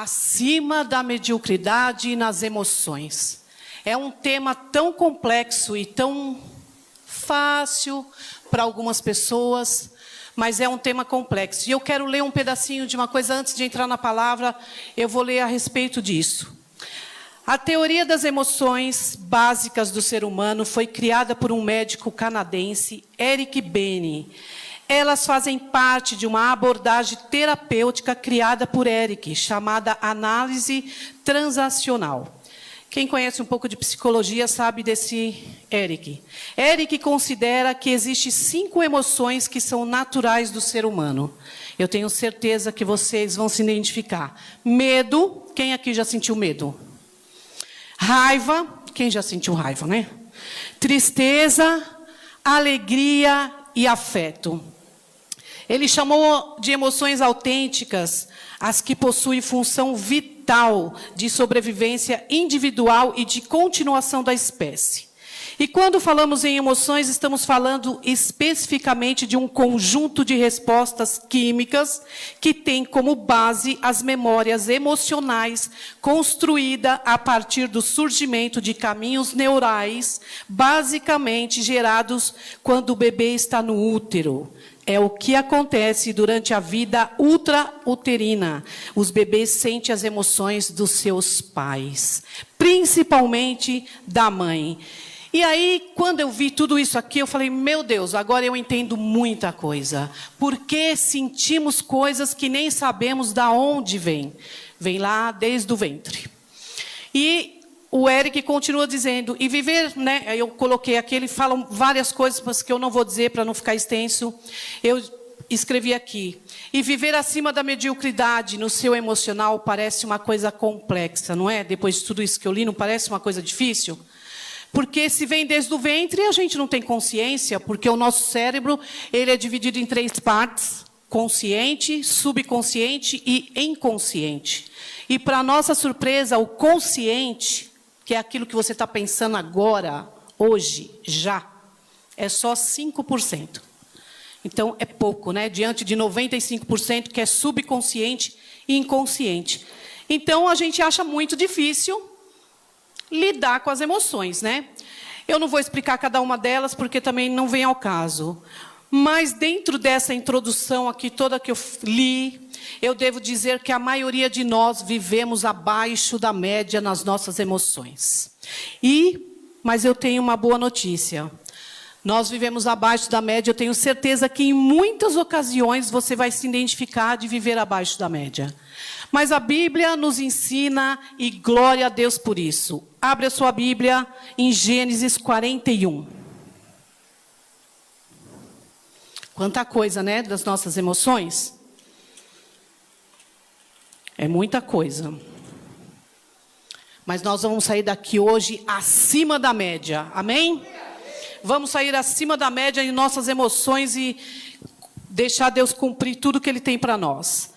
acima da mediocridade nas emoções. É um tema tão complexo e tão fácil para algumas pessoas, mas é um tema complexo. E eu quero ler um pedacinho de uma coisa antes de entrar na palavra, eu vou ler a respeito disso. A teoria das emoções básicas do ser humano foi criada por um médico canadense, Eric Berne. Elas fazem parte de uma abordagem terapêutica criada por Eric, chamada análise transacional. Quem conhece um pouco de psicologia sabe desse Eric. Eric considera que existem 5 emoções que são naturais do ser humano. Eu tenho certeza que vocês vão se identificar. Medo, quem aqui já sentiu medo? Raiva, quem já sentiu raiva, né? Tristeza, alegria e afeto. Ele chamou de emoções autênticas as que possuem função vital de sobrevivência individual e de continuação da espécie. E quando falamos em emoções, estamos falando especificamente de um conjunto de respostas químicas que tem como base as memórias emocionais construída a partir do surgimento de caminhos neurais, basicamente gerados quando o bebê está no útero. É o que acontece durante a vida ultrauterina. Os bebês sentem as emoções dos seus pais, principalmente da mãe. E aí, quando eu vi tudo isso aqui, eu falei, meu Deus, agora eu entendo muita coisa. Porque sentimos coisas que nem sabemos de onde vem. Vem lá desde o ventre. E o Eric continua dizendo, e viver, né? Eu coloquei aqui, ele fala várias coisas, mas que eu não vou dizer para não ficar extenso. Eu escrevi aqui. E viver acima da mediocridade no seu emocional parece uma coisa complexa, não é? Depois de tudo isso que eu li, não parece uma coisa difícil? Porque se vem desde o ventre, a gente não tem consciência, porque o nosso cérebro ele é dividido em 3 partes, consciente, subconsciente e inconsciente. E, para nossa surpresa, o consciente, que é aquilo que você está pensando agora, hoje, já, é só 5%. Então, é pouco, né? Diante de 95% que é subconsciente e inconsciente. Então, a gente acha muito difícil lidar com as emoções, né? Eu não vou explicar cada uma delas, porque também não vem ao caso. Mas, dentro dessa introdução aqui, toda que eu li, eu devo dizer que a maioria de nós vivemos abaixo da média nas nossas emoções. Mas eu tenho uma boa notícia. Nós vivemos abaixo da média, eu tenho certeza que em muitas ocasiões você vai se identificar de viver abaixo da média. Mas a Bíblia nos ensina, e glória a Deus por isso. Abre a sua Bíblia em Gênesis 41. Quanta coisa, né, das nossas emoções? É muita coisa. Mas nós vamos sair daqui hoje acima da média. Amém? Vamos sair acima da média em nossas emoções e deixar Deus cumprir tudo que Ele tem para nós.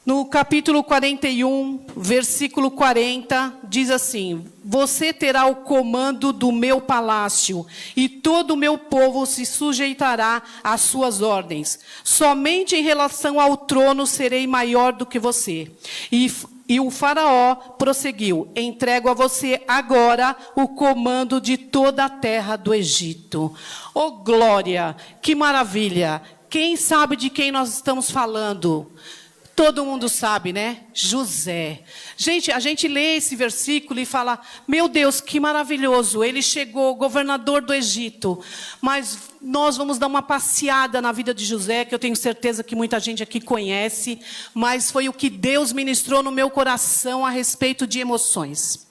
No capítulo 41, versículo 40, diz assim: você terá o comando do meu palácio, e todo o meu povo se sujeitará às suas ordens. Somente em relação ao trono serei maior do que você. E o faraó prosseguiu: entrego a você agora o comando de toda a terra do Egito. Oh, glória! Que maravilha! Quem sabe de quem nós estamos falando? Todo mundo sabe, né? José. Gente, a gente lê esse versículo e fala, meu Deus, que maravilhoso. Ele chegou, governador do Egito. Mas nós vamos dar uma passeada na vida de José, que eu tenho certeza que muita gente aqui conhece. Mas foi o que Deus ministrou no meu coração a respeito de emoções.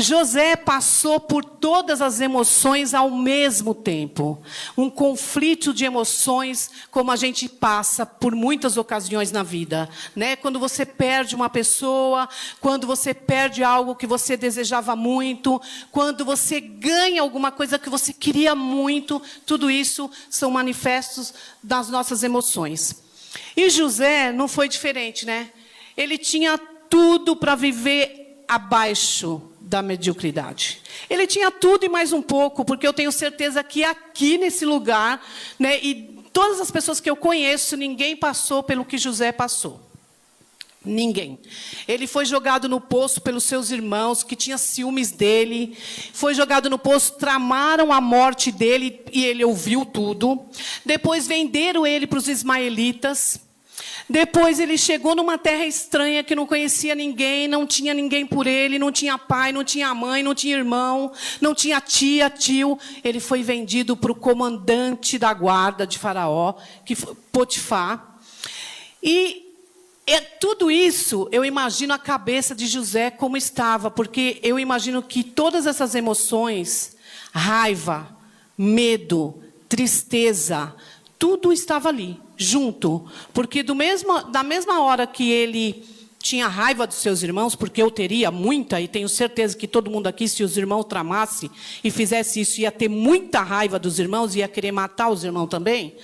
José passou por todas as emoções ao mesmo tempo. Um conflito de emoções, como a gente passa por muitas ocasiões na vida, né? Quando você perde uma pessoa, quando você perde algo que você desejava muito, quando você ganha alguma coisa que você queria muito, tudo isso são manifestos das nossas emoções. E José não foi diferente, né? Ele tinha tudo para viver abaixo da mediocridade. Ele tinha tudo e mais um pouco, porque eu tenho certeza que aqui nesse lugar, né, e todas as pessoas que eu conheço, ninguém passou pelo que José passou. Ninguém. Ele foi jogado no poço pelos seus irmãos, que tinham ciúmes dele. Foi jogado no poço, tramaram a morte dele, e ele ouviu tudo. Depois venderam ele para os ismaelitas. Depois ele chegou numa terra estranha que não conhecia ninguém, não tinha ninguém por ele, não tinha pai, não tinha mãe, não tinha irmão, não tinha tia, tio. Ele foi vendido para o comandante da guarda de Faraó, que foi Potifar. E tudo isso, eu imagino a cabeça de José como estava, porque eu imagino que todas essas emoções, raiva, medo, tristeza, tudo estava ali, junto. Porque da mesma hora que ele tinha raiva dos seus irmãos, porque eu teria muita, e tenho certeza que todo mundo aqui, se os irmãos tramassem e fizesse isso, ia ter muita raiva dos irmãos, ia querer matar os irmãos também.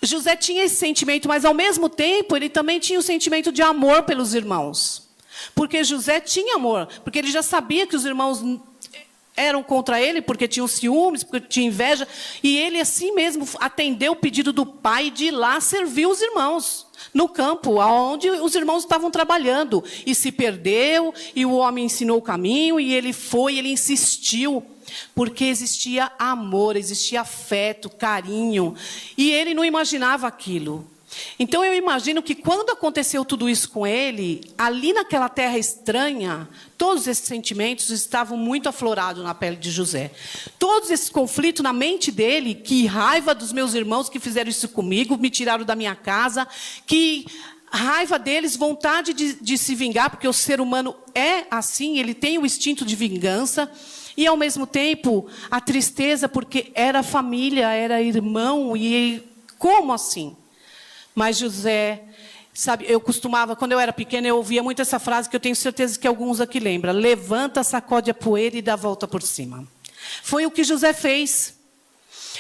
José tinha esse sentimento, mas ao mesmo tempo ele também tinha o sentimento de amor pelos irmãos. Porque José tinha amor, porque ele já sabia que os irmãos eram contra ele, porque tinham ciúmes, porque tinha inveja, e ele assim mesmo atendeu o pedido do pai de ir lá servir os irmãos no campo, onde os irmãos estavam trabalhando. E se perdeu, e o homem ensinou o caminho, e ele foi, ele insistiu. Porque existia amor, existia afeto, carinho. E ele não imaginava aquilo. Então eu imagino que quando aconteceu tudo isso com ele, ali naquela terra estranha, todos esses sentimentos estavam muito aflorados na pele de José. Todos esses conflitos na mente dele, que raiva dos meus irmãos que fizeram isso comigo, me tiraram da minha casa, que raiva deles, vontade de se vingar, porque o ser humano é assim, ele tem o instinto de vingança. E, ao mesmo tempo, a tristeza, porque era família, era irmão, e como assim? Mas José, sabe, eu costumava, quando eu era pequena, eu ouvia muito essa frase, que eu tenho certeza que alguns aqui lembram: levanta, sacode a poeira e dá a volta por cima. Foi o que José fez.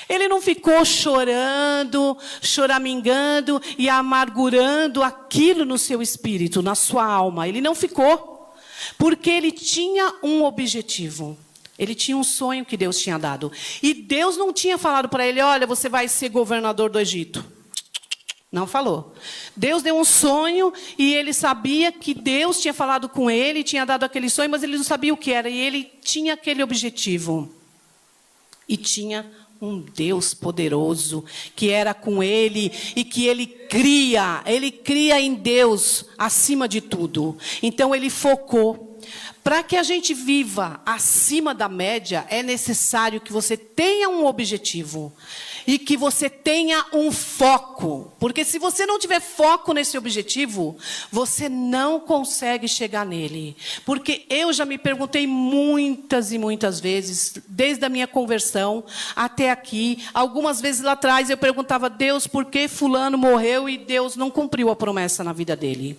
Ele não ficou chorando, choramingando e amargurando aquilo no seu espírito, na sua alma. Ele não ficou, porque ele tinha um objetivo. Ele tinha um sonho que Deus tinha dado. E Deus não tinha falado para ele: olha, você vai ser governador do Egito. Não falou. Deus deu um sonho e ele sabia que Deus tinha falado com ele, tinha dado aquele sonho, mas ele não sabia o que era. E ele tinha aquele objetivo. E tinha um Deus poderoso que era com ele e que ele cria em Deus acima de tudo. Então ele focou. Para que a gente viva acima da média, é necessário que você tenha um objetivo e que você tenha um foco. Porque se você não tiver foco nesse objetivo, você não consegue chegar nele. Porque eu já me perguntei muitas e muitas vezes, desde a minha conversão até aqui, algumas vezes lá atrás eu perguntava: Deus, por que fulano morreu e Deus não cumpriu a promessa na vida dele?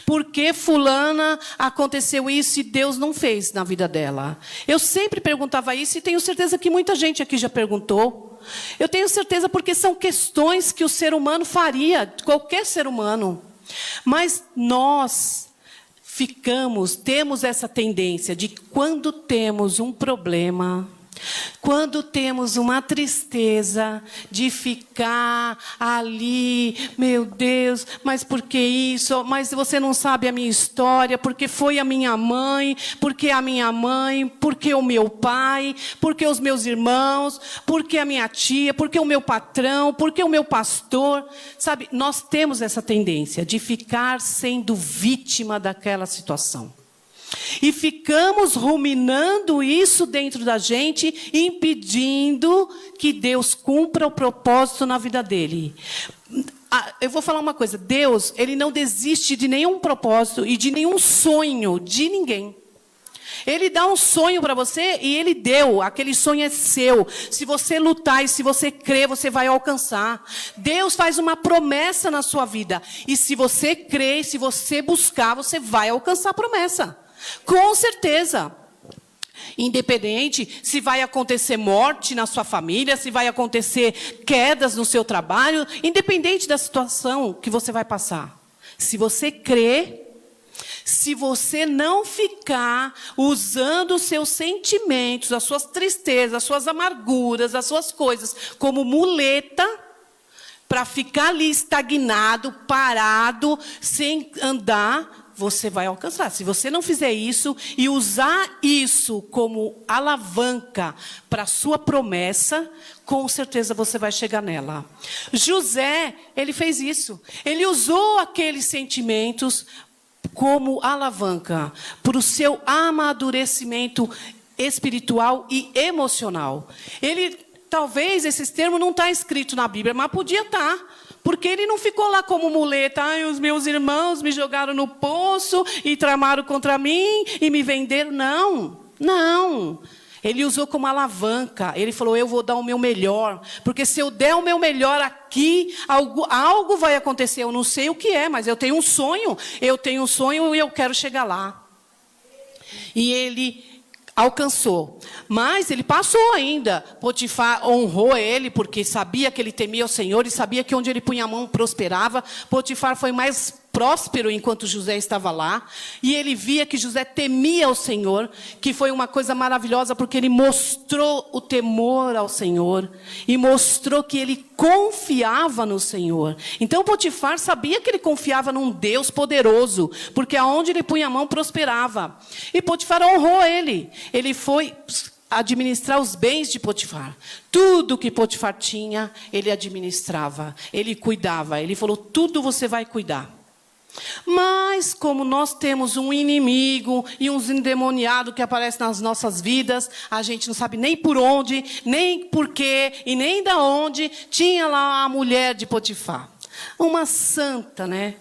Por que fulana aconteceu isso e Deus não fez na vida dela? Eu sempre perguntava isso e tenho certeza que muita gente aqui já perguntou. Eu tenho certeza porque são questões que o ser humano faria, qualquer ser humano. Mas nós temos essa tendência de quando temos um problema, quando temos uma tristeza, de ficar ali, meu Deus, mas por que isso? Mas você não sabe a minha história, porque foi a minha mãe, porque a minha mãe, porque o meu pai, porque os meus irmãos, porque a minha tia, porque o meu patrão, porque o meu pastor. Sabe, nós temos essa tendência de ficar sendo vítima daquela situação. E ficamos ruminando isso dentro da gente, impedindo que Deus cumpra o propósito na vida dele. Eu vou falar uma coisa: Deus, ele não desiste de nenhum propósito e de nenhum sonho de ninguém. Ele dá um sonho para você e ele deu, aquele sonho é seu. Se você lutar e se você crer, você vai alcançar. Deus faz uma promessa na sua vida. E se você crer, se você buscar, você vai alcançar a promessa. Com certeza. Independente se vai acontecer morte na sua família, se vai acontecer quedas no seu trabalho, independente da situação que você vai passar. Se você crer, se você não ficar usando os seus sentimentos, as suas tristezas, as suas amarguras, as suas coisas como muleta, para ficar ali estagnado, parado, sem andar, você vai alcançar. Se você não fizer isso e usar isso como alavanca para a sua promessa, com certeza você vai chegar nela. José, ele fez isso. Ele usou aqueles sentimentos como alavanca para o seu amadurecimento espiritual e emocional. Talvez esses termos não estão escritos na Bíblia, mas podia estar. Porque ele não ficou lá como muleta. Ai, os meus irmãos me jogaram no poço e tramaram contra mim e me venderam. Não, não. Ele usou como alavanca. Ele falou, eu vou dar o meu melhor. Porque se eu der o meu melhor aqui, algo vai acontecer. Eu não sei o que é, mas eu tenho um sonho. Eu tenho um sonho e eu quero chegar lá. E ele alcançou. Mas ele passou ainda. Potifar honrou ele, porque sabia que ele temia o Senhor e sabia que onde ele punha a mão prosperava. Potifar foi mais próspero enquanto José estava lá. E ele via que José temia o Senhor, que foi uma coisa maravilhosa, porque ele mostrou o temor ao Senhor e mostrou que ele confiava no Senhor. Então Potifar sabia que ele confiava num Deus poderoso, porque aonde ele punha a mão prosperava. E Potifar honrou ele. Ele foi administrar os bens de Potifar. Tudo que Potifar tinha, ele administrava, ele cuidava. Ele falou, tudo você vai cuidar. Mas, como nós temos um inimigo e uns endemoniados que aparecem nas nossas vidas, a gente não sabe nem por onde, nem por quê e nem da onde, tinha lá a mulher de Potifar. Uma santa, né?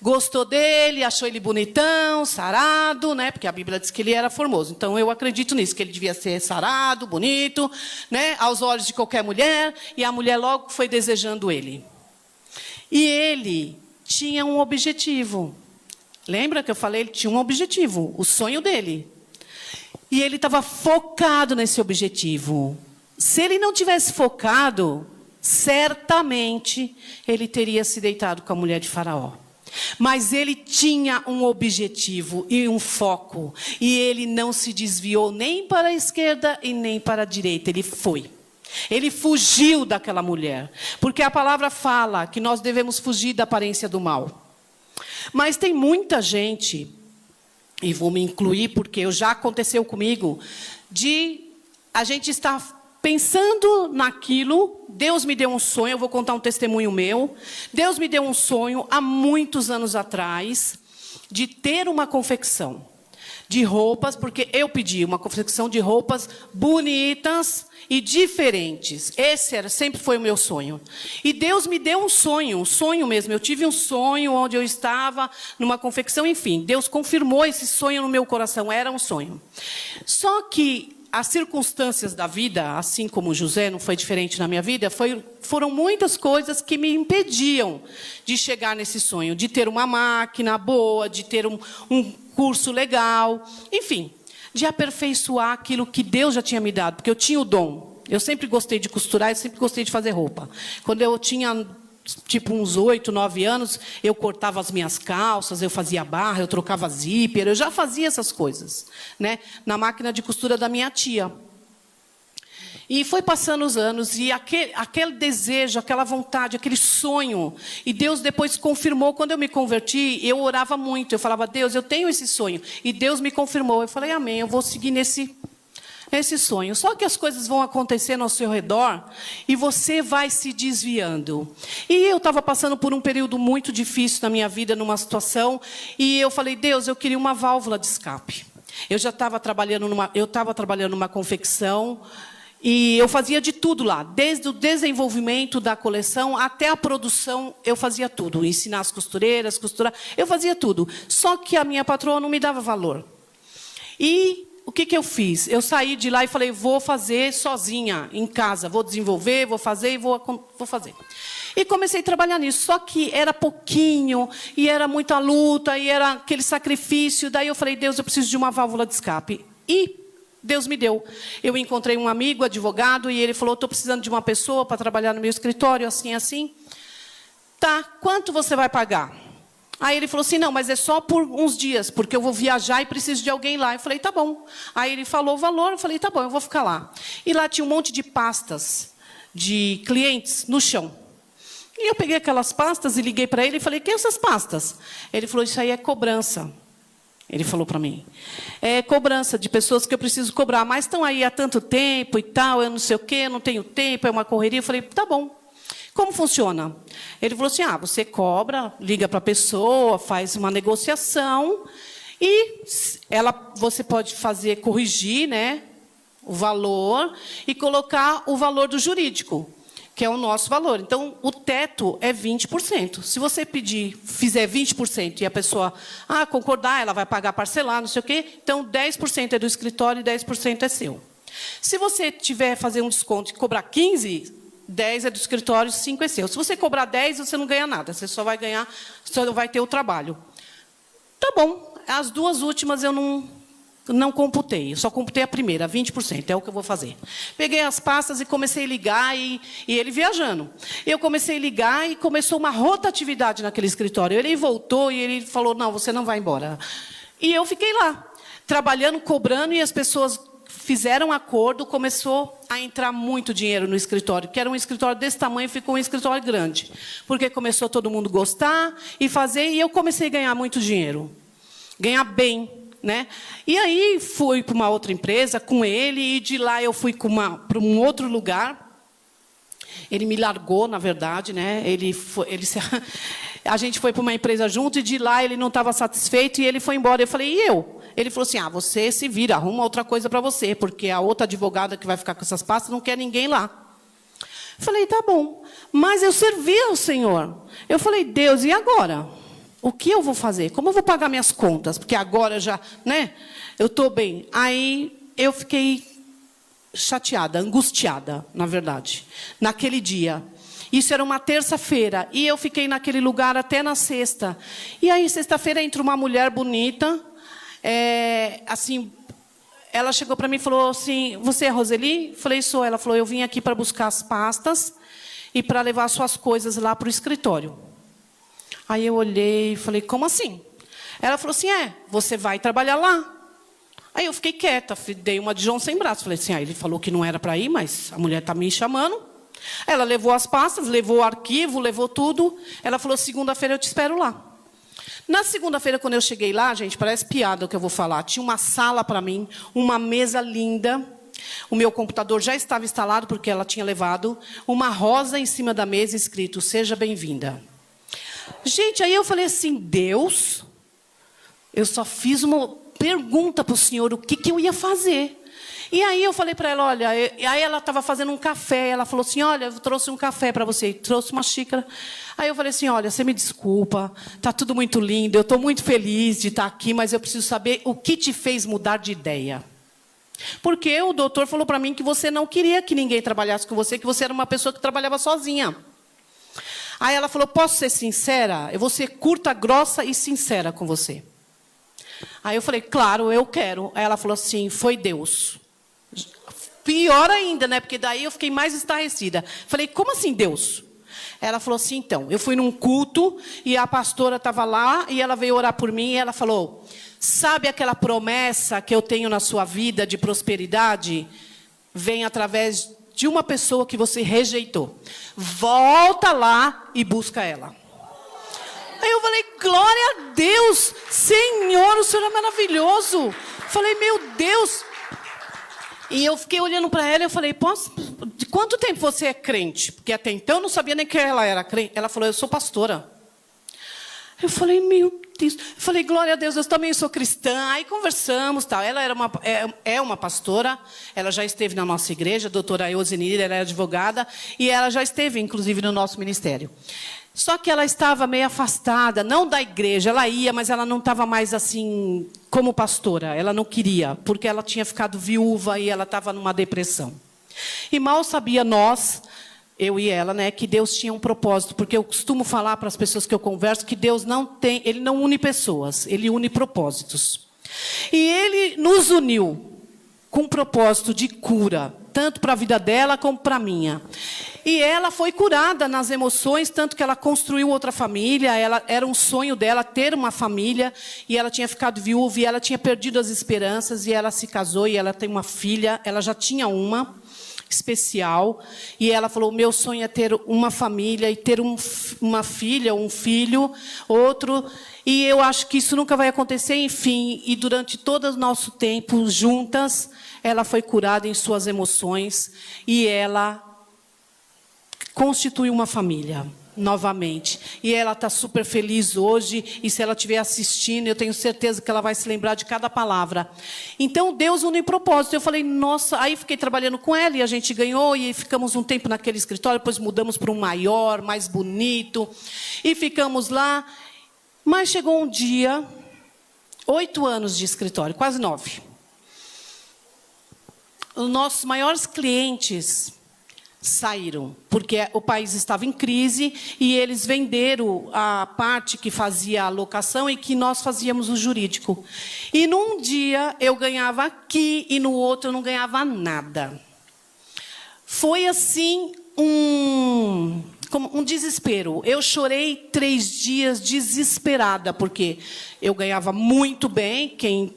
Gostou dele, achou ele bonitão, sarado, né? Porque a Bíblia diz que ele era formoso. Então, eu acredito nisso, que ele devia ser sarado, bonito, né? Aos olhos de qualquer mulher. E a mulher logo foi desejando ele. E ele tinha um objetivo. Lembra que eu falei? Ele tinha um objetivo, o sonho dele. E ele estava focado nesse objetivo. Se ele não tivesse focado, certamente ele teria se deitado com a mulher de Faraó. Mas ele tinha um objetivo e um foco. E ele não se desviou nem para a esquerda e nem para a direita. Ele foi. Ele fugiu daquela mulher. Porque a palavra fala que nós devemos fugir da aparência do mal. Mas tem muita gente, e vou me incluir porque já aconteceu comigo, de a gente estar pensando naquilo. Deus me deu um sonho, eu vou contar um testemunho meu. Deus me deu um sonho há muitos anos atrás de ter uma confecção de roupas, porque eu pedi uma confecção de roupas bonitas e diferentes. Esse sempre foi o meu sonho. E Deus me deu um sonho mesmo. Eu tive um sonho onde eu estava numa confecção, enfim. Deus confirmou esse sonho no meu coração, era um sonho. Só que as circunstâncias da vida, assim como José, não foi diferente na minha vida, foram muitas coisas que me impediam de chegar nesse sonho, de ter uma máquina boa, de ter um curso legal, enfim, de aperfeiçoar aquilo que Deus já tinha me dado, porque eu tinha o dom. Eu sempre gostei de costurar, eu sempre gostei de fazer roupa. Quando eu tinha tipo uns 8, 9 anos, eu cortava as minhas calças, eu fazia barra, eu trocava zíper, eu já fazia essas coisas, né? Na máquina de costura da minha tia. E foi passando os anos, e aquele desejo, aquela vontade, aquele sonho, e Deus depois confirmou. Quando eu me converti, eu orava muito, eu falava, Deus, eu tenho esse sonho, e Deus me confirmou. Eu falei, amém, eu vou seguir nesse sonho. Só que as coisas vão acontecendo ao seu redor, e você vai se desviando. E eu estava passando por um período muito difícil na minha vida, numa situação, e eu falei, Deus, eu queria uma válvula de escape. Eu já estava trabalhando numa confecção, e eu fazia de tudo lá, desde o desenvolvimento da coleção até a produção, eu fazia tudo. Ensinar as costureiras, costurar, eu fazia tudo. Só que a minha patroa não me dava valor. E o que eu fiz? Eu saí de lá e falei, vou fazer sozinha, em casa. Vou desenvolver, vou fazer e vou fazer. E comecei a trabalhar nisso. Só que era pouquinho, e era muita luta, e era aquele sacrifício. Daí eu falei, Deus, eu preciso de uma válvula de escape. E Deus me deu. Eu encontrei um amigo, advogado, e ele falou, estou precisando de uma pessoa para trabalhar no meu escritório, assim, assim. Tá, quanto você vai pagar? Aí ele falou assim, não, mas é só por uns dias, porque eu vou viajar e preciso de alguém lá. Eu falei, tá bom. Aí ele falou o valor, eu falei, tá bom, eu vou ficar lá. E lá tinha um monte de pastas de clientes no chão. E eu peguei aquelas pastas e liguei para ele e falei, que essas pastas? Ele falou, isso aí é cobrança. Ele falou para mim, é cobrança de pessoas que eu preciso cobrar, mas estão aí há tanto tempo e tal, eu não sei o quê, eu não tenho tempo, é uma correria. Eu falei, tá bom. Como funciona? Ele falou assim, você cobra, liga para a pessoa, faz uma negociação e você pode corrigir, né, o valor e colocar o valor do jurídico, que é o nosso valor. Então, o teto é 20%. Se você fizer 20% e a pessoa concordar, ela vai pagar parcelar, não sei o quê, então 10% é do escritório e 10% é seu. Se você fazer um desconto e cobrar 15%, 10% é do escritório, 5% é seu. Se você cobrar 10%, você não ganha nada, você só vai ter o trabalho. Tá bom, as duas últimas eu não computei, eu só computei a primeira, 20%, é o que eu vou fazer. Peguei as pastas e comecei a ligar, e ele viajando. Eu comecei a ligar e começou uma rotatividade naquele escritório. Ele voltou e ele falou, não, você não vai embora. E eu fiquei lá, trabalhando, cobrando, e as pessoas fizeram acordo, começou a entrar muito dinheiro no escritório, que era um escritório desse tamanho, ficou um escritório grande. Porque começou todo mundo gostar e fazer, e eu comecei a ganhar muito dinheiro. Ganhar bem. Né? E aí fui para uma outra empresa com ele, e de lá eu fui para um outro lugar. Ele me largou, na verdade, né? A gente foi para uma empresa junto, e de lá ele não estava satisfeito e ele foi embora. Eu falei, e eu? Ele falou assim, você se vira, arruma outra coisa para você, porque a outra advogada que vai ficar com essas pastas não quer ninguém lá. Eu falei, tá bom, mas eu servi ao Senhor. Eu falei, Deus, e agora? O que eu vou fazer? Como eu vou pagar minhas contas? Porque agora já, né? Eu estou bem. Aí eu fiquei chateada, angustiada, na verdade, naquele dia. Isso era uma terça-feira, e eu fiquei naquele lugar até na sexta. E aí, sexta-feira, entra uma mulher bonita, assim, ela chegou para mim e falou assim, você é a Roseli? Falei, sou. Ela falou, eu vim aqui para buscar as pastas e para levar suas coisas lá para o escritório. Aí eu olhei e falei, como assim? Ela falou assim, você vai trabalhar lá. Aí eu fiquei quieta, dei uma de João sem braço. Falei assim, ele falou que não era para ir, mas a mulher está me chamando. Ela levou as pastas, levou o arquivo, levou tudo. Ela falou, segunda-feira eu te espero lá. Na segunda-feira, quando eu cheguei lá, gente, parece piada o que eu vou falar. Tinha uma sala para mim, uma mesa linda. O meu computador já estava instalado, porque ela tinha levado. Uma rosa em cima da mesa, escrito, seja bem-vinda. Gente, aí eu falei assim, Deus, eu só fiz uma pergunta para o Senhor, o que eu ia fazer. E aí eu falei para ela, olha, aí ela estava fazendo um café, ela falou assim, olha, eu trouxe um café para você, trouxe uma xícara. Aí eu falei assim, olha, você me desculpa, está tudo muito lindo, eu estou muito feliz de estar aqui, mas eu preciso saber o que te fez mudar de ideia. Porque o doutor falou para mim que você não queria que ninguém trabalhasse com você, que você era uma pessoa que trabalhava sozinha. Aí ela falou, posso ser sincera? Eu vou ser curta, grossa e sincera com você. Aí eu falei, claro, eu quero. Aí ela falou assim, foi Deus. Pior ainda, né? Porque daí eu fiquei mais estarrecida. Falei, como assim Deus? Ela falou assim, então, eu fui num culto e a pastora estava lá e ela veio orar por mim e ela falou, sabe aquela promessa que eu tenho na sua vida de prosperidade? Vem através de uma pessoa que você rejeitou. Volta lá e busca ela. Aí eu falei, glória a Deus, Senhor, o Senhor é maravilhoso. Falei, meu Deus. E eu fiquei olhando para ela e eu falei, de quanto tempo você é crente? Porque até então eu não sabia nem que ela era crente. Ela falou, eu sou pastora. Eu falei, meu Deus. Eu falei, glória a Deus, eu também sou cristã. Aí conversamos, tal. Ela é uma pastora, ela já esteve na nossa igreja, a doutora Eusenir, ela é advogada, e ela já esteve, inclusive, no nosso ministério. Só que ela estava meio afastada, não da igreja, ela ia, mas ela não estava mais assim, como pastora. Ela não queria, porque ela tinha ficado viúva e ela estava numa depressão. E mal sabia nós, eu e ela, né, que Deus tinha um propósito, porque eu costumo falar para as pessoas que eu converso que Deus ele não une pessoas, ele une propósitos. E ele nos uniu com um propósito de cura, tanto para a vida dela como para a minha. E ela foi curada nas emoções, tanto que ela construiu outra família, era um sonho dela ter uma família, e ela tinha ficado viúva, e ela tinha perdido as esperanças, e ela se casou, e ela tem uma filha, ela já tinha uma, especial. E ela falou, meu sonho é ter uma família e ter uma filha, um filho, outro. E eu acho que isso nunca vai acontecer, enfim. E durante todo o nosso tempo juntas, ela foi curada em suas emoções. E ela constituiu uma família. Novamente. E ela está super feliz hoje, e se ela estiver assistindo, eu tenho certeza que ela vai se lembrar de cada palavra. Então, Deus une propósito. Eu falei, nossa, aí fiquei trabalhando com ela, e a gente ganhou, e ficamos um tempo naquele escritório, depois mudamos para um maior, mais bonito, e ficamos lá. Mas chegou um dia, 8 anos de escritório, quase 9. Os nossos maiores clientes saíram, porque o país estava em crise e eles venderam a parte que fazia a locação e que nós fazíamos o jurídico. E num dia eu ganhava aqui e no outro eu não ganhava nada. Foi assim como um desespero. Eu chorei 3 dias desesperada, porque eu ganhava muito bem. Quem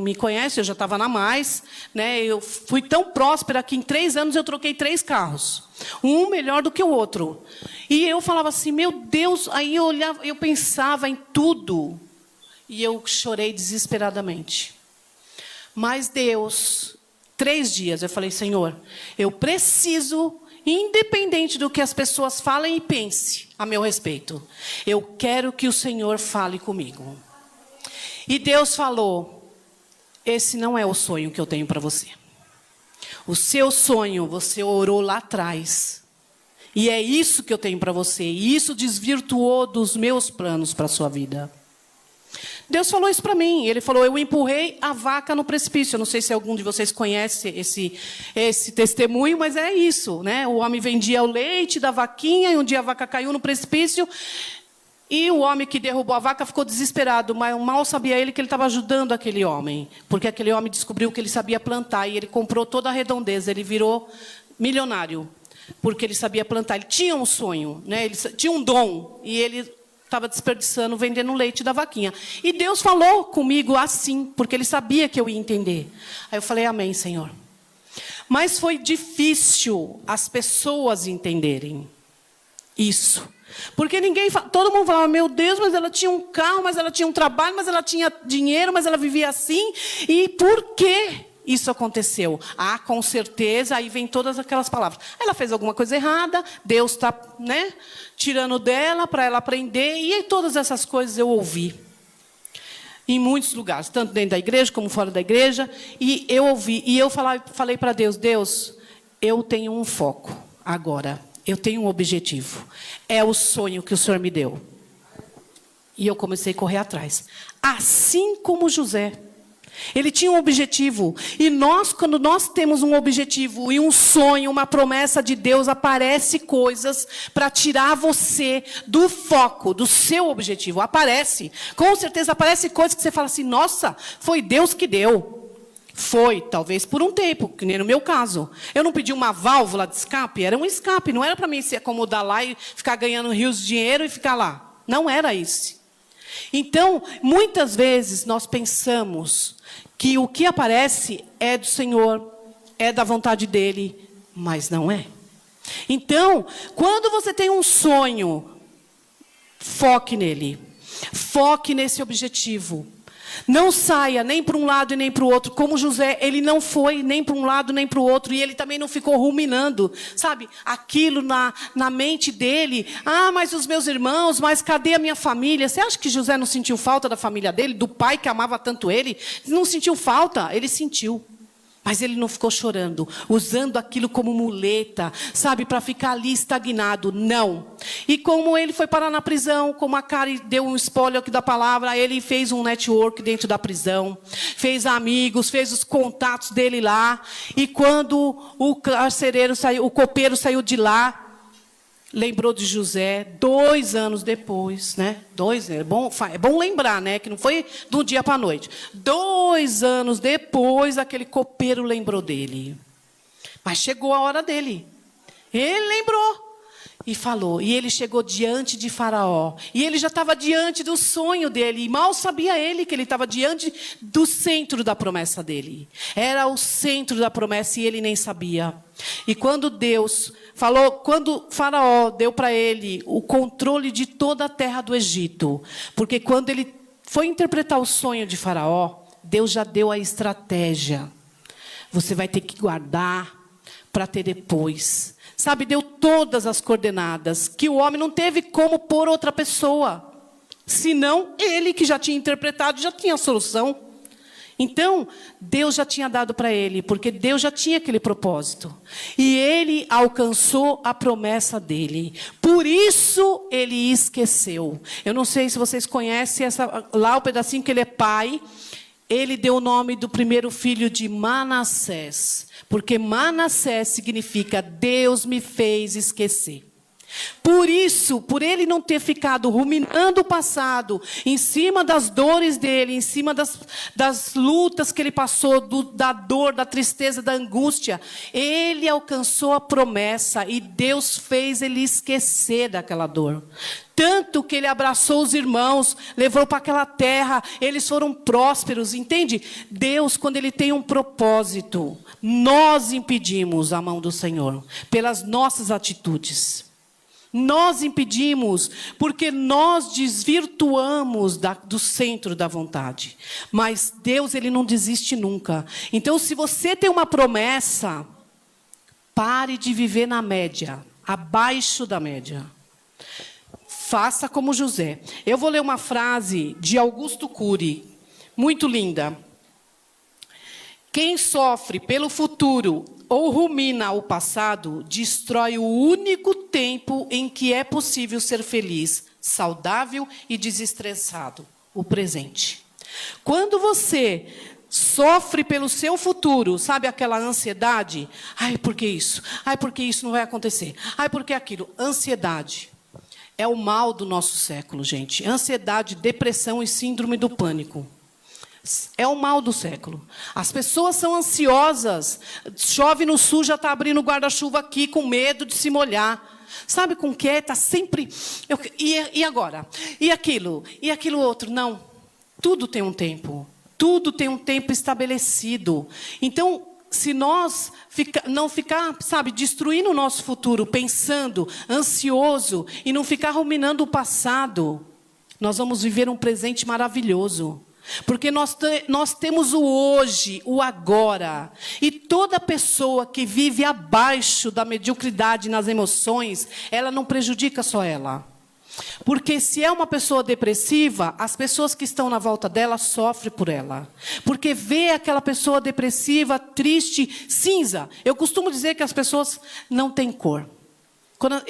me conhece, eu já estava na Mais, né? Eu fui tão próspera que em 3 anos eu troquei 3 carros. Um melhor do que o outro. E eu falava assim, meu Deus, aí eu olhava, eu pensava em tudo. E eu chorei desesperadamente. Mas Deus, 3 dias, eu falei, Senhor, eu preciso, independente do que as pessoas falem e pensem a meu respeito, eu quero que o Senhor fale comigo. E Deus falou, esse não é o sonho que eu tenho para você. O seu sonho, você orou lá atrás. E é isso que eu tenho para você. E isso desvirtuou dos meus planos para a sua vida. Deus falou isso para mim. Ele falou, eu empurrei a vaca no precipício. Eu não sei se algum de vocês conhece esse testemunho, mas é isso, né? O homem vendia o leite da vaquinha e um dia a vaca caiu no precipício. E o homem que derrubou a vaca ficou desesperado, mas mal sabia ele que ele estava ajudando aquele homem. Porque aquele homem descobriu que ele sabia plantar e ele comprou toda a redondeza. Ele virou milionário, porque ele sabia plantar. Ele tinha um sonho, né? Ele tinha um dom e ele estava desperdiçando, vendendo o leite da vaquinha. E Deus falou comigo assim, porque Ele sabia que eu ia entender. Aí eu falei, amém, Senhor. Mas foi difícil as pessoas entenderem isso. Porque todo mundo falava, meu Deus, mas ela tinha um carro, mas ela tinha um trabalho, mas ela tinha dinheiro, mas ela vivia assim. E por quê isso aconteceu? Ah, com certeza, aí vem todas aquelas palavras. Ela fez alguma coisa errada, Deus está, né, tirando dela para ela aprender. E aí, todas essas coisas eu ouvi. Em muitos lugares, tanto dentro da igreja como fora da igreja. E eu ouvi, e eu falei para Deus, Deus, eu tenho um foco agora. Eu tenho um objetivo. É o sonho que o Senhor me deu. E eu comecei a correr atrás. Assim como José. Ele tinha um objetivo. E quando nós temos um objetivo e um sonho, uma promessa de Deus, aparece coisas para tirar você do foco, do seu objetivo. Aparece. Com certeza aparece coisas que você fala assim, nossa, foi Deus que deu. Foi, talvez por um tempo, que nem no meu caso. Eu não pedi uma válvula de escape, era um escape. Não era para mim se acomodar lá e ficar ganhando rios de dinheiro e ficar lá. Não era isso. Então, muitas vezes nós pensamos que o que aparece é do Senhor, é da vontade dEle, mas não é. Então, quando você tem um sonho, foque nele. Foque nesse objetivo. Não saia nem para um lado e nem para o outro. Como José, ele não foi nem para um lado nem para o outro. E ele também não ficou ruminando, sabe? Aquilo na mente dele. Ah, mas os meus irmãos, mas cadê a minha família? Você acha que José não sentiu falta da família dele? Do pai que amava tanto ele? Não sentiu falta? Ele sentiu. Mas ele não ficou chorando, usando aquilo como muleta, sabe, para ficar ali estagnado. Não. E como ele foi parar na prisão, como a Kari deu um spoiler aqui da palavra, ele fez um network dentro da prisão, fez amigos, fez os contatos dele lá. E quando o carcereiro saiu, o copeiro saiu de lá, lembrou de José 2 anos depois, né? 2 é bom lembrar, né? Que não foi de um dia para a noite. 2 anos depois, aquele copeiro lembrou dele. Mas chegou a hora dele. Ele lembrou. E falou, e ele chegou diante de Faraó, e ele já estava diante do sonho dele, e mal sabia ele que ele estava diante do centro da promessa dele. Era o centro da promessa e ele nem sabia. E quando Deus falou, quando Faraó deu para ele o controle de toda a terra do Egito, porque quando ele foi interpretar o sonho de Faraó, Deus já deu a estratégia. Você vai ter que guardar para ter depois. Sabe, deu todas as coordenadas, que o homem não teve como pôr outra pessoa. Senão, ele que já tinha interpretado, já tinha a solução. Então, Deus já tinha dado para ele, porque Deus já tinha aquele propósito. E ele alcançou a promessa dele. Por isso, ele esqueceu. Eu não sei se vocês conhecem lá o pedacinho que ele é pai. Ele deu o nome do primeiro filho de Manassés, porque Manassés significa Deus me fez esquecer. Por isso, por ele não ter ficado ruminando o passado, em cima das dores dele, em cima das lutas que ele passou, da dor, da tristeza, da angústia, ele alcançou a promessa e Deus fez ele esquecer daquela dor. Tanto que ele abraçou os irmãos, levou para aquela terra, eles foram prósperos, entende? Deus, quando ele tem um propósito, nós impedimos a mão do Senhor, pelas nossas atitudes. Nós impedimos, porque nós desvirtuamos do centro da vontade. Mas Deus, ele não desiste nunca. Então, se você tem uma promessa, pare de viver na média, abaixo da média. Faça como José. Eu vou ler uma frase de Augusto Cury, muito linda. Quem sofre pelo futuro ou rumina o passado, destrói o único tempo em que é possível ser feliz, saudável e desestressado, o presente. Quando você sofre pelo seu futuro, sabe aquela ansiedade? Ai, por que isso? Ai, por que isso não vai acontecer? Ai, por que aquilo? Ansiedade. É o mal do nosso século, gente. Ansiedade, depressão e síndrome do pânico. É o mal do século. As pessoas são ansiosas. Chove no sul, já está abrindo o guarda-chuva aqui, com medo de se molhar. Sabe com o que? Está sempre... E agora? E aquilo? E aquilo outro? Não. Tudo tem um tempo. Tudo tem um tempo estabelecido. Então, se nós não ficar, sabe, destruindo o nosso futuro, pensando, ansioso, e não ficar ruminando o passado, nós vamos viver um presente maravilhoso. Porque nós temos o hoje, o agora. E toda pessoa que vive abaixo da mediocridade nas emoções, ela não prejudica só ela. Porque se é uma pessoa depressiva, as pessoas que estão na volta dela sofrem por ela. Porque vê aquela pessoa depressiva, triste, cinza. Eu costumo dizer que as pessoas não têm cor. Quando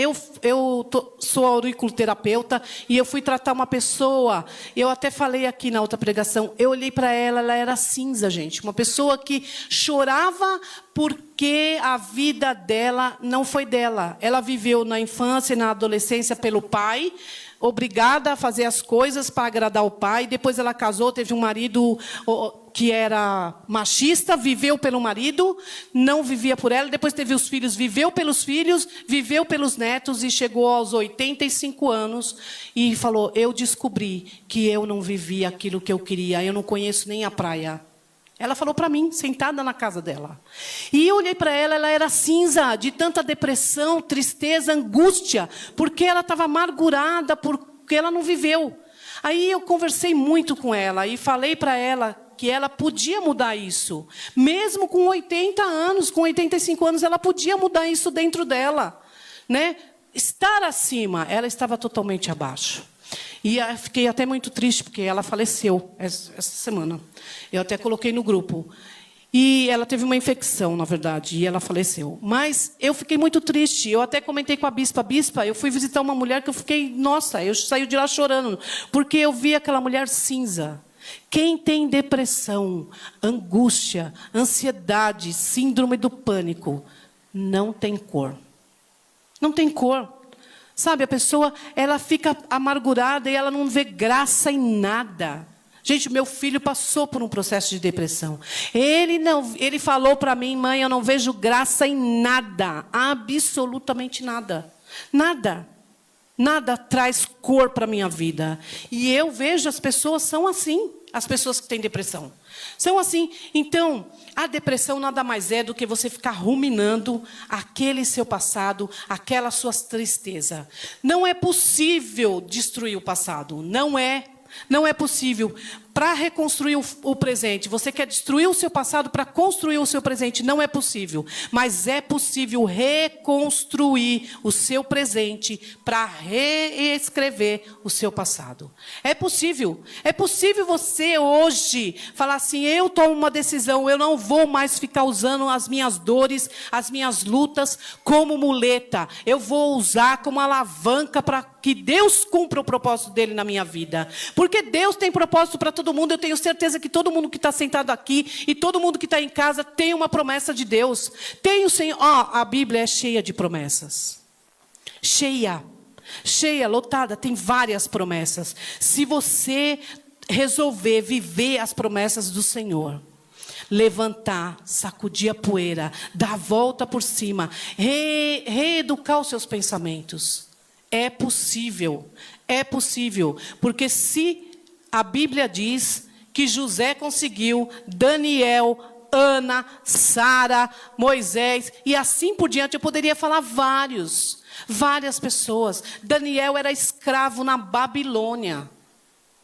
sou auriculoterapeuta e eu fui tratar uma pessoa, eu até falei aqui na outra pregação, eu olhei para ela, ela era cinza, gente. Uma pessoa que chorava porque a vida dela não foi dela. Ela viveu na infância e na adolescência pelo pai, obrigada a fazer as coisas para agradar o pai. Depois ela casou, teve um marido que era machista, viveu pelo marido, não vivia por ela. Depois teve os filhos, viveu pelos filhos, viveu pelos netos e chegou aos 85 anos e falou, eu descobri que eu não vivia aquilo que eu queria, eu não conheço nem a praia. Ela falou para mim, sentada na casa dela. E eu olhei para ela, ela era cinza, de tanta depressão, tristeza, angústia, porque ela estava amargurada, porque ela não viveu. Aí eu conversei muito com ela e falei para ela que ela podia mudar isso. Mesmo com 80 anos, com 85 anos, ela podia mudar isso dentro dela. Né? Estar acima, ela estava totalmente abaixo. E eu fiquei até muito triste, porque ela faleceu essa semana. Eu até coloquei no grupo. E ela teve uma infecção, na verdade, e ela faleceu. Mas eu fiquei muito triste. Eu até comentei com a bispa. Bispa, eu fui visitar uma mulher que eu fiquei... Nossa, eu saí de lá chorando. Porque eu vi aquela mulher cinza. Quem tem depressão, angústia, ansiedade, síndrome do pânico, não tem cor. Não tem cor. Sabe, a pessoa, ela fica amargurada e ela não vê graça em nada. Gente, meu filho passou por um processo de depressão. Ele falou para mim, mãe, eu não vejo graça em nada, absolutamente nada. Nada. Nada traz cor para a minha vida. E eu vejo as pessoas são assim. As pessoas que têm depressão. São assim. Então, a depressão nada mais é do que você ficar ruminando aquele seu passado, aquela sua tristeza. Não é possível destruir o passado. Não é. Não é possível. Para reconstruir o presente, você quer destruir o seu passado para construir o seu presente. Não é possível. Mas é possível reconstruir o seu presente para reescrever o seu passado. É possível. É possível você hoje falar assim, eu tomo uma decisão, eu não vou mais ficar usando as minhas dores, as minhas lutas como muleta. Eu vou usar como alavanca para que Deus cumpra o propósito dele na minha vida. Porque Deus tem propósito para todo mundo. Eu tenho certeza que todo mundo que está sentado aqui e todo mundo que está em casa tem uma promessa de Deus. Tem o Senhor. A Bíblia é cheia de promessas. Cheia. Cheia, lotada. Tem várias promessas. Se você resolver viver as promessas do Senhor, levantar, sacudir a poeira, dar a volta por cima, reeducar os seus pensamentos. É possível, porque se a Bíblia diz que José conseguiu, Daniel, Ana, Sara, Moisés, e assim por diante, eu poderia falar várias pessoas. Daniel era escravo na Babilônia.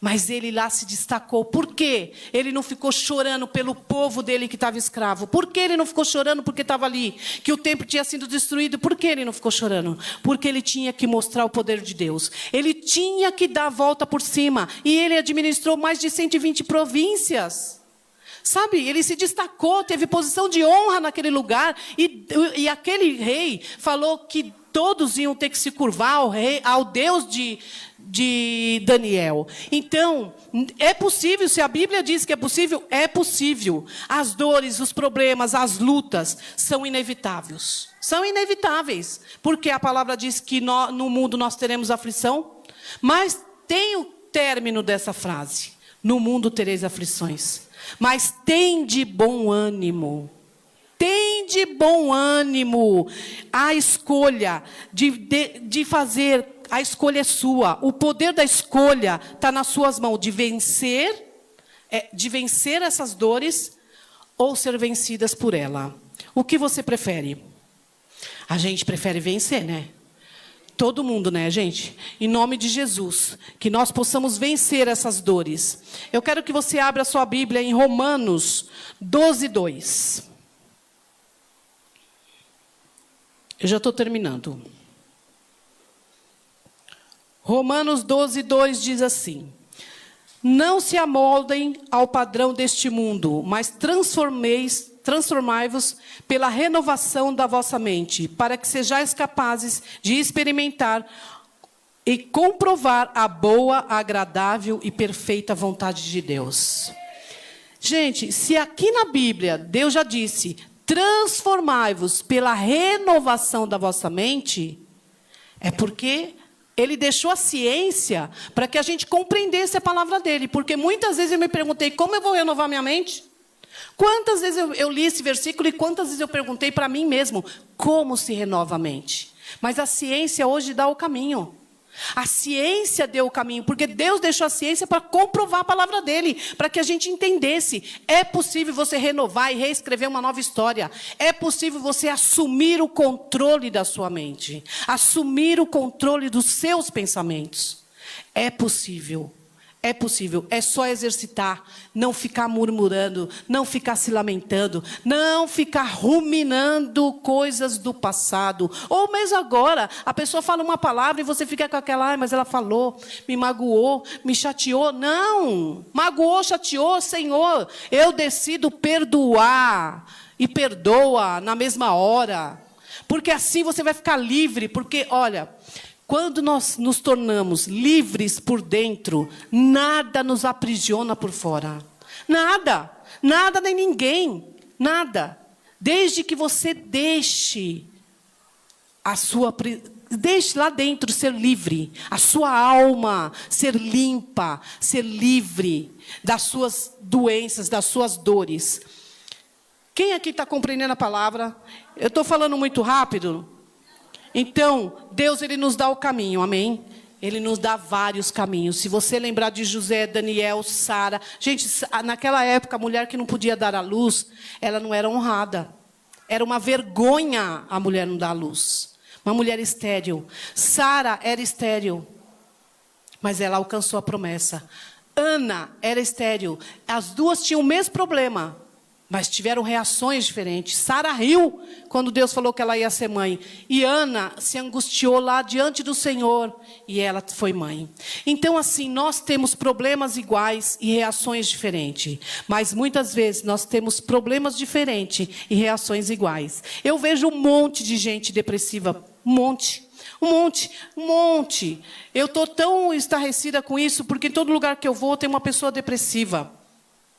Mas ele lá se destacou. Por quê? Ele não ficou chorando pelo povo dele que estava escravo. Por que ele não ficou chorando porque estava ali? Que o templo tinha sido destruído. Por que ele não ficou chorando? Porque ele tinha que mostrar o poder de Deus. Ele tinha que dar a volta por cima. E ele administrou mais de 120 províncias. Sabe, ele se destacou, teve posição de honra naquele lugar. E aquele rei falou que todos iam ter que se curvar ao Deus de Daniel. Então, é possível, se a Bíblia diz que é possível, é possível. As dores, os problemas, as lutas são inevitáveis. São inevitáveis. Porque a palavra diz que no mundo nós teremos aflição. Mas tem o término dessa frase. No mundo tereis aflições. Mas tem de bom ânimo. Tem de bom ânimo. A escolha de fazer, a escolha é sua. O poder da escolha está nas suas mãos. De vencer essas dores ou ser vencidas por ela. O que você prefere? A gente prefere vencer, né? Todo mundo, né, gente? Em nome de Jesus, que nós possamos vencer essas dores. Eu quero que você abra a sua Bíblia em Romanos 12:2. Eu já estou terminando. Romanos 12:2 diz assim: não se amoldem ao padrão deste mundo, mas transformai-vos pela renovação da vossa mente, para que sejais capazes de experimentar e comprovar a boa, agradável e perfeita vontade de Deus. Gente, se aqui na Bíblia Deus já disse, transformai-vos pela renovação da vossa mente, é porque Ele deixou a ciência para que a gente compreendesse a palavra dele. Porque muitas vezes eu me perguntei, como eu vou renovar minha mente? Quantas vezes eu li esse versículo e quantas vezes eu perguntei para mim mesmo, como se renova a mente? Mas a ciência hoje dá o caminho. A ciência deu o caminho, porque Deus deixou a ciência para comprovar a palavra dele, para que a gente entendesse. É possível você renovar e reescrever uma nova história. É possível você assumir o controle da sua mente, assumir o controle dos seus pensamentos. É possível. É possível, é só exercitar, não ficar murmurando, não ficar se lamentando, não ficar ruminando coisas do passado. Ou mesmo agora, a pessoa fala uma palavra e você fica com aquela, mas ela falou, me magoou, me chateou. Não, magoou, chateou, Senhor, eu decido perdoar e perdoa na mesma hora. Porque assim você vai ficar livre, porque, olha, quando nós nos tornamos livres por dentro, nada nos aprisiona por fora. Nada. Nada nem ninguém. Nada. Desde que você deixe lá dentro ser livre. A sua alma ser limpa, ser livre das suas doenças, das suas dores. Quem aqui está compreendendo a palavra? Eu estou falando muito rápido? Então, Deus, ele nos dá o caminho, amém? Ele nos dá vários caminhos. Se você lembrar de José, Daniel, Sara. Gente, naquela época, a mulher que não podia dar à luz, ela não era honrada. Era uma vergonha a mulher não dar à luz. Uma mulher estéril. Sara era estéril, mas ela alcançou a promessa. Ana era estéril. As duas tinham o mesmo problema, mas tiveram reações diferentes. Sara riu quando Deus falou que ela ia ser mãe. E Ana se angustiou lá diante do Senhor. E ela foi mãe. Então, assim, nós temos problemas iguais e reações diferentes. Mas, muitas vezes, nós temos problemas diferentes e reações iguais. Eu vejo um monte de gente depressiva. Um monte. Eu estou tão estarrecida com isso, porque em todo lugar que eu vou tem uma pessoa depressiva.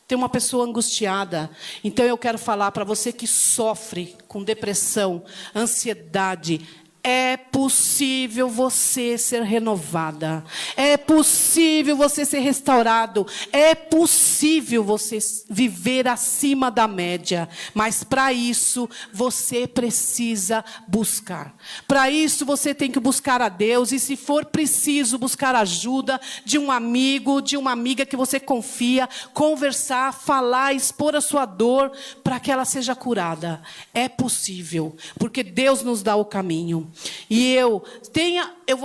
Tem uma pessoa angustiada. Então eu quero falar para você que sofre com depressão, ansiedade. É possível você ser renovada. É possível você ser restaurado. É possível você viver acima da média. Mas para isso você precisa buscar. Para isso você tem que buscar a Deus. E se for preciso buscar ajuda de um amigo, de uma amiga que você confia, conversar, falar, expor a sua dor para que ela seja curada. É possível, porque Deus nos dá o caminho. E eu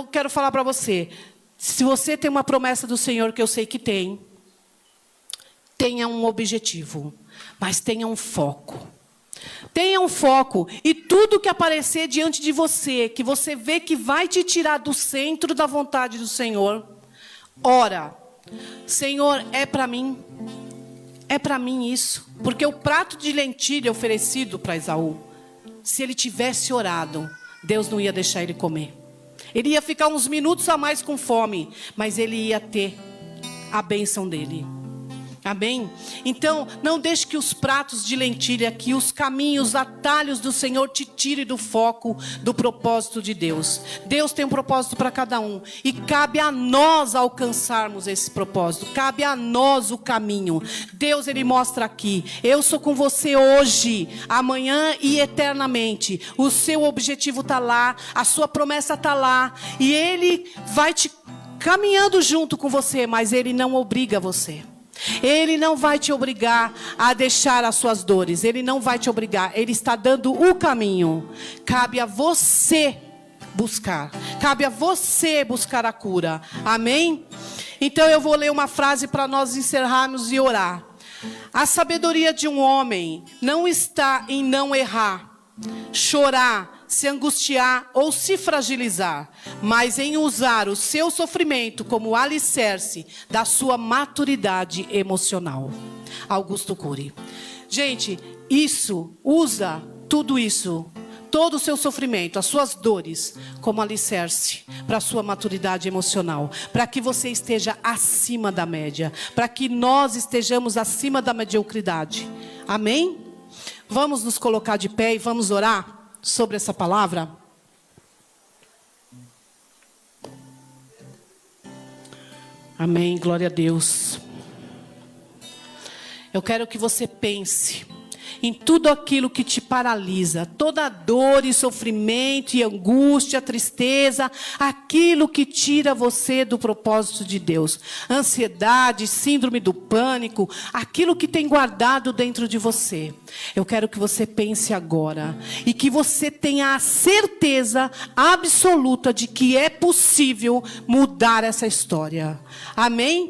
quero falar para você, se você tem uma promessa do Senhor, que eu sei que tem, tenha um objetivo, mas tenha um foco. Tenha um foco, e tudo que aparecer diante de você, que você vê que vai te tirar do centro da vontade do Senhor, ora, Senhor, é para mim isso, porque o prato de lentilha oferecido para Esaú, se ele tivesse orado, Deus não ia deixar ele comer. Ele ia ficar uns minutos a mais com fome, mas ele ia ter a bênção dele. Amém? Então, não deixe que os pratos de lentilha, que os caminhos, atalhos do Senhor te tirem do foco do propósito de Deus. Deus tem um propósito para cada um. E cabe a nós alcançarmos esse propósito. Cabe a nós o caminho. Deus, ele mostra aqui. Eu sou com você hoje, amanhã e eternamente. O seu objetivo está lá. A sua promessa está lá. E ele vai te caminhando junto com você, mas ele não obriga você. Ele não vai te obrigar a deixar as suas dores. Ele não vai te obrigar. Ele está dando o caminho. Cabe a você buscar. Cabe a você buscar a cura. Amém? Então eu vou ler uma frase para nós encerrarmos e orar. A sabedoria de um homem não está em não errar, chorar, se angustiar ou se fragilizar, mas em usar o seu sofrimento como alicerce da sua maturidade emocional. Augusto Cury. Gente, usa tudo isso, todo o seu sofrimento, as suas dores, como alicerce para a sua maturidade emocional, para que você esteja acima da média, para que nós estejamos acima da mediocridade. Amém? Vamos nos colocar de pé e vamos orar sobre essa palavra. Amém, glória a Deus. Eu quero que você pense em tudo aquilo que te paralisa, toda dor e sofrimento e angústia, tristeza, aquilo que tira você do propósito de Deus. Ansiedade, síndrome do pânico, aquilo que tem guardado dentro de você. Eu quero que você pense agora e que você tenha a certeza absoluta de que é possível mudar essa história. Amém?